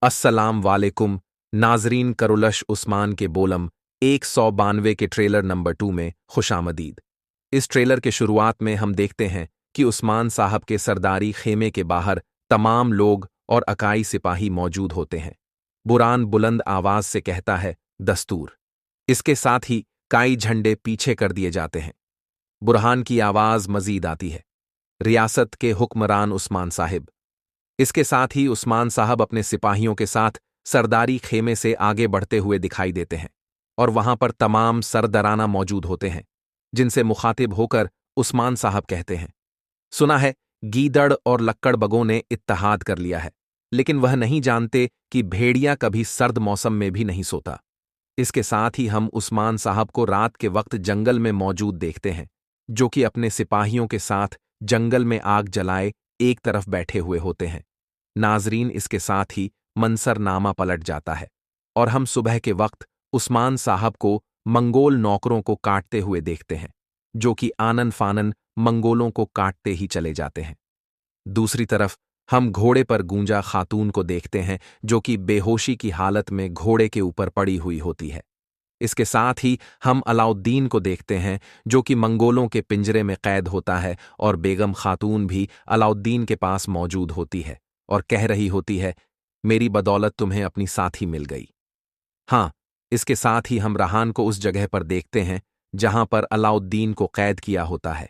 अस्सलाम वालेकुम नाजरीन। करुलश उस्मान के बोलम 192 के ट्रेलर नंबर 2 में खुशामदीद। इस ट्रेलर के शुरुआत में हम देखते हैं कि उस्मान साहब के सरदारी खेमे के बाहर तमाम लोग और अकाई सिपाही मौजूद होते हैं। बुरान बुलंद आवाज से कहता है, दस्तूर। इसके साथ ही काई झंडे पीछे कर दिए जाते हैं। बुरहान की आवाज मजीद आती है, रियासत के हुक्मरान उस्मान साहिब। इसके साथ ही उस्मान साहब अपने सिपाहियों के साथ सरदारी खेमे से आगे बढ़ते हुए दिखाई देते हैं और वहां पर तमाम सरदराना मौजूद होते हैं, जिनसे मुखातिब होकर उस्मान साहब कहते हैं, सुना है गीदड़ और लक्कड़बगों ने इत्तहाद कर लिया है, लेकिन वह नहीं जानते कि भेड़िया कभी सर्द मौसम में भी नहीं सोता। इसके साथ ही हम उस्मान साहब को रात के वक्त जंगल में मौजूद देखते हैं, जो कि अपने सिपाहियों के साथ जंगल में आग जलाए एक तरफ बैठे हुए होते हैं। नाजरीन, इसके साथ ही मंसरनामा पलट जाता है और हम सुबह के वक्त उस्मान साहब को मंगोल नौकरों को काटते हुए देखते हैं, जो कि आनन फानन मंगोलों को काटते ही चले जाते हैं। दूसरी तरफ हम घोड़े पर गूंजा खातून को देखते हैं, जो कि बेहोशी की हालत में घोड़े के ऊपर पड़ी हुई होती है। इसके साथ ही हम अलाउद्दीन को देखते हैं, जो कि मंगोलों के पिंजरे में कैद होता है, और बेगम खातून भी अलाउद्दीन के पास मौजूद होती है और कह रही होती है, मेरी बदौलत तुम्हें अपनी साथी मिल गई। हाँ, इसके साथ ही हम रहान को उस जगह पर देखते हैं जहां पर अलाउद्दीन को कैद किया होता है।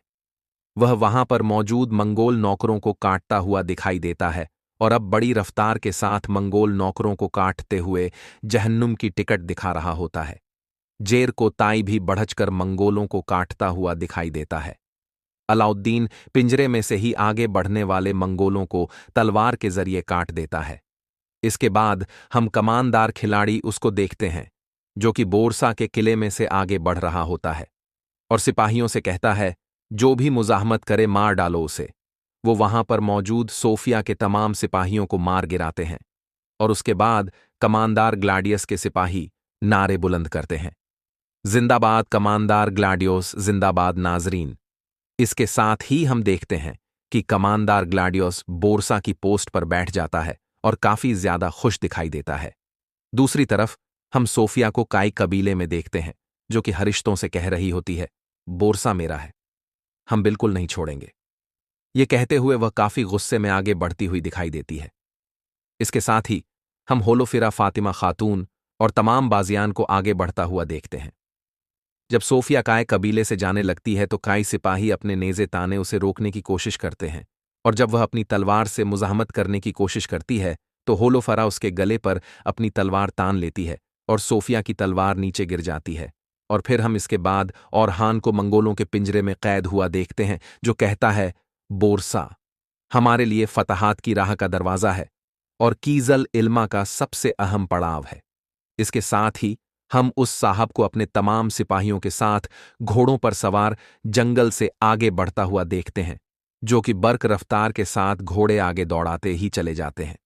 वह वहां पर मौजूद मंगोल नौकरों को काटता हुआ दिखाई देता है और अब बड़ी रफ्तार के साथ मंगोल नौकरों को काटते हुए जहन्नुम की टिकट दिखा रहा होता है। जेर को ताई भी बढ़चकर मंगोलों को काटता हुआ दिखाई देता है। अलाउद्दीन पिंजरे में से ही आगे बढ़ने वाले मंगोलों को तलवार के जरिए काट देता है। इसके बाद हम कमानदार खिलाड़ी उसको देखते हैं, जो कि बोरसा के किले में से आगे बढ़ रहा होता है और सिपाहियों से कहता है, जो भी मुजाहमत करे मार डालो उसे। वो वहां पर मौजूद सोफिया के तमाम सिपाहियों को मार गिराते हैं और उसके बाद कमानदार ग्लाडियस के सिपाही नारे बुलंद करते हैं, जिंदाबाद कमानदार ग्लाडियोस, जिंदाबाद नाजरीन। इसके साथ ही हम देखते हैं कि कमानदार ग्लाडियोस बोरसा की पोस्ट पर बैठ जाता है और काफी ज्यादा खुश दिखाई देता है। दूसरी तरफ हम सोफिया को काई कबीले में देखते हैं, जो कि हरिश्तों से कह रही होती है, बोरसा मेरा है, हम बिल्कुल नहीं छोड़ेंगे। ये कहते हुए वह काफी गुस्से में आगे बढ़ती हुई दिखाई देती है। इसके साथ ही हम होलोफिरा फातिमा खातून और तमाम बाजियान को आगे बढ़ता हुआ देखते हैं। जब सोफिया काय कबीले से जाने लगती है तो काई सिपाही अपने नेजे ताने उसे रोकने की कोशिश करते हैं, और जब वह अपनी तलवार से मुजाहमत करने की कोशिश करती है तो होलोफरा उसके गले पर अपनी तलवार तान लेती है और सोफिया की तलवार नीचे गिर जाती है। और फिर हम इसके बाद औरहान को मंगोलों के पिंजरे में कैद हुआ देखते हैं, जो कहता है, बोरसा हमारे लिए फतहात की राह का दरवाजा है और कीजल इल्मा का सबसे अहम पड़ाव है। इसके साथ ही हम उस साहब को अपने तमाम सिपाहियों के साथ घोड़ों पर सवार जंगल से आगे बढ़ता हुआ देखते हैं, जो कि बर्क रफ्तार के साथ घोड़े आगे दौड़ाते ही चले जाते हैं।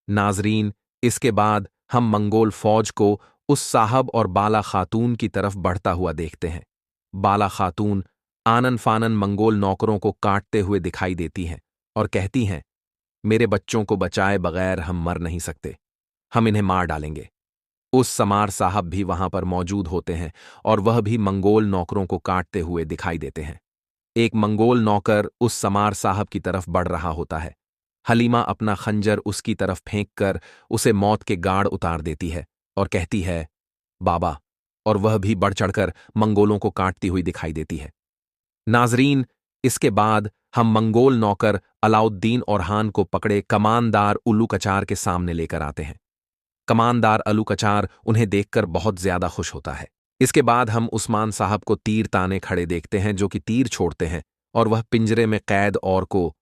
नाजरीन, इसके बाद हम मंगोल फौज को उस साहब और बाला खातून की तरफ बढ़ता हुआ देखते हैं। बाला खातून आनन फानन मंगोल नौकरों को काटते हुए दिखाई देती हैं और कहती हैं, मेरे बच्चों को बचाए बगैर हम मर नहीं सकते, हम इन्हें मार डालेंगे। उस समार साहब भी वहां पर मौजूद होते हैं और वह भी मंगोल नौकरों को काटते हुए दिखाई देते हैं। एक मंगोल नौकर उस समार साहब की तरफ बढ़ रहा होता है। हलीमा अपना खंजर उसकी तरफ फेंक कर उसे मौत के गाढ़ उतार देती है और कहती है, बाबा, और वह भी बढ़ चढ़कर मंगोलों को काटती हुई दिखाई देती है। नाजरीन, इसके बाद हम मंगोल नौकर अलाउद्दीन औरहान को पकड़े कमानदार उल्लू कचार के सामने लेकर आते हैं। कमानदार अलू कचार उन्हें देखकर बहुत ज्यादा खुश होता है। इसके बाद हम उस्मान साहब को तीर ताने खड़े देखते हैं, जो कि तीर छोड़ते हैं और वह पिंजरे में कैद और को